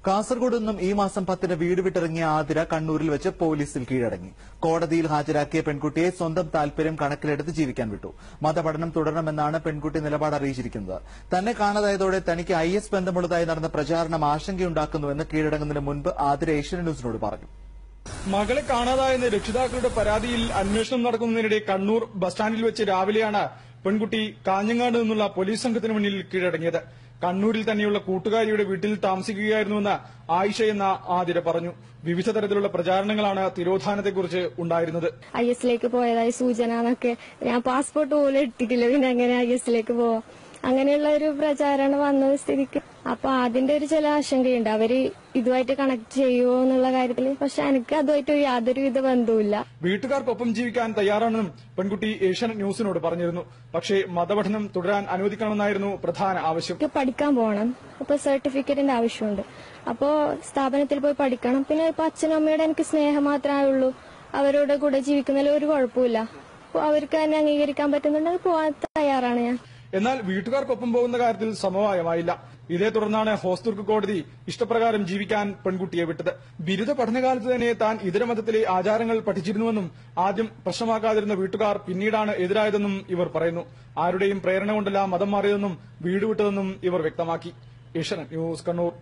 കാസർഗോഡ് നിന്നും ഈ മാസം 10-ന് വീട് വിട്ടിറങ്ങിയ ആതിര കണ്ണൂരിൽ വെച്ച് പോലീസിൽ കീഴടങ്ങി. കോടതിയിൽ ഹാജരാക്കിയ പെൺകുട്ടിയെ സ്വന്തം താൽപര്യം കണക്കിലെടുത്ത് ജീവിക്കാൻ വിട്ടു. മതപഠനം തുടരണമെന്നാണ് പെൺകുട്ടി നിലപാട് അറിയിച്ചിരിക്കുന്നത്. തന്നെ കാണാതായതോടെ തനിക്ക് IS ബന്ധമുള്ളതായി നടന്ന പ്രചാരണം ആശങ്കയുണ്ടാക്കുന്നുവെന്ന് കീഴടങ്ങുന്നതിന് മുൻപ് ആതിര ഏഷ്യാനെറ്റ് ന്യൂസിനോട് പറഞ്ഞു. മകളെ കാണാതായെന്ന് രക്ഷിതാക്കളുടെ പരാതിയിൽ അന്വേഷണം നടക്കുന്നതിനിടെ കണ്ണൂർ ബസ് സ്റ്റാൻഡിൽ വെച്ച് രാവിലെയാണ് പെൺകുട്ടി കാഞ്ഞങ്ങാട് നിന്നുള്ള പോലീസ് സംഘത്തിന് മുന്നിൽ കീഴടങ്ങിയത്. കണ്ണൂരിൽ തന്നെയുള്ള കൂട്ടുകാരിയുടെ വീട്ടിൽ താമസിക്കുകയായിരുന്നുവെന്ന് ആയിഷ എന്ന ആതിര പറഞ്ഞു. വിവിധ തരത്തിലുള്ള പ്രചാരണങ്ങളാണ് തിരോധാനത്തെക്കുറിച്ച് ഉണ്ടായിരുന്നത്. IS പോയതായി സൂചന എന്നൊക്കെ, ഞാൻ പാസ്പോർട്ട് പോലും എടുത്തിട്ടില്ല, പിന്നെ എങ്ങനെ IS പോവാ, അങ്ങനെയുള്ള ഒരു പ്രചാരണം വന്ന സ്ഥിതിക്ക് അപ്പൊ അതിന്റെ ഒരു ചില ആശങ്കയുണ്ട്, അവര് ഇതുമായിട്ട് കണക്ട് ചെയ്യുമോ എന്നുള്ള കാര്യത്തിൽ. പക്ഷെ എനിക്ക് അതുമായിട്ട് യാതൊരുവിധ ബന്ധവുമില്ല. വീട്ടുകാർക്കൊപ്പം ജീവിക്കാൻ തയ്യാറാണെന്നും പെൺകുട്ടി ഏഷ്യാനെറ്റ് ന്യൂസിനോട് പറഞ്ഞിരുന്നു. പക്ഷേ മതപഠനം തുടരാൻ അനുവദിക്കണമെന്നായിരുന്നു പ്രധാന ആവശ്യം. പഠിക്കാൻ പോകണം, അപ്പൊ സർട്ടിഫിക്കറ്റിന്റെ ആവശ്യമുണ്ട്. അപ്പോ സ്ഥാപനത്തിൽ പോയി പഠിക്കണം. പിന്നെ ഇപ്പൊ അച്ഛനും അമ്മയോട് എനിക്ക് സ്നേഹം മാത്രമേ ഉള്ളൂ, അവരോട് കൂടെ ജീവിക്കുന്നതിൽ ഒരു കുഴപ്പമില്ല. അവർക്ക് തന്നെ അംഗീകരിക്കാൻ പറ്റുന്നുണ്ടെങ്കിൽ പോകാൻ തയ്യാറാണ് ഞാൻ. എന്നാൽ വീട്ടുകാർക്കൊപ്പം പോകുന്ന കാര്യത്തിൽ സമവായമായില്ല. ഇതേ തുടർന്നാണ് ഹോസ്ദുർഗ് കോടതി ഇഷ്ടപ്രകാരം ജീവിക്കാൻ പെൺകുട്ടിയെ വിട്ടത്. ബിരുദ പഠനകാലത്ത് തന്നെ താൻ ഇതര മതത്തിലെ ആചാരങ്ങൾ പഠിച്ചിരുന്നുവെന്നും ആദ്യം പ്രശ്നമാക്കാതിരുന്ന വീട്ടുകാർ പിന്നീടാണ് എതിരായതെന്നും ഇവർ പറയുന്നു. ആരുടെയും പ്രേരണ കൊണ്ടല്ല മതം മാറിയതെന്നും വീട് വിട്ടതെന്നും ഇവർ വ്യക്തമാക്കി. ഏഷ്യാനെറ്റ് ന്യൂസ്, കണ്ണൂർ.